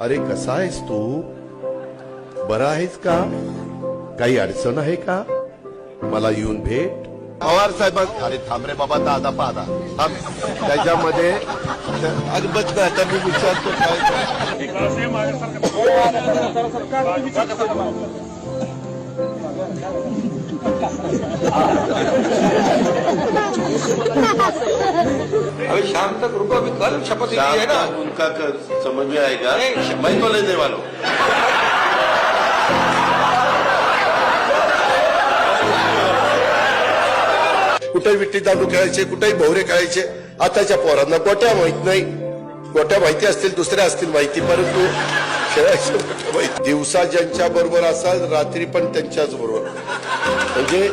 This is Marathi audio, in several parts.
अरे कसा आहेस तू? बरा आहेस का? काही अडचण आहे का? मला येऊन भेट. पवार साहेब, अरे थांब रे बाबा, दादा पादा थांब. त्याच्यामध्ये अरे बस ना, आता मी विचारतो अभी शाम तक रुको, अभी कल शपथ ली है ना उनका समझ में आएगा, मैं तो लेने वाला हूँ. कुठे विट्टी दांडू खेळायचे, कुठेही भोवरे खेळायचे. आताच्या पोरांना गोट्या माहित नाही. गोट्या माहिती असतील, दुसऱ्या असतील माहिती, परंतु खेळायचे गोट्या माहिती. दिवसा ज्यांच्या बरोबर असाल, रात्री पण त्यांच्याच बरोबर. म्हणजे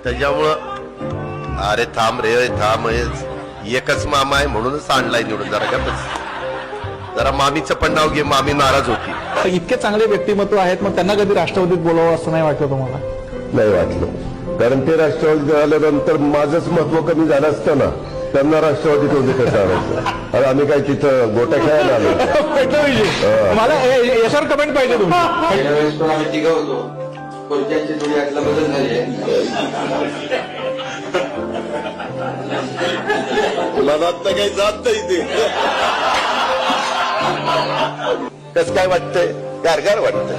त्याच्यामुळं अरे थांब रे थांब, एकच मामा आहे म्हणूनच आणलाय निवडून. जरा मामीचं पण नाव घे, मामी नाराज होती. इतके चांगले व्यक्तिमत्व आहेत, मग त्यांना कधी राष्ट्रवादीत बोलावं असं नाही वाटलं तुम्हाला? नाही वाटलं, कारण ते राष्ट्रवादी झाल्यानंतर माझंच महत्व कमी झालं असतं ना. त्यांना राष्ट्रवादीत होते कसं आणायचं? अरे आम्ही काय तिथं गोट्या खेळायला आलो? मला याच्यावर कमेंट पाहिजे तुम्ही. यावेळेस पण आम्ही तिघं होतो, कोणत्याची थोडी आतला बदल झाली आहे. मनात तर काही जात नाही ते. कसं काय वाटतंय? गारगार वाटतंय.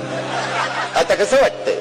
आता कसं वाटतंय?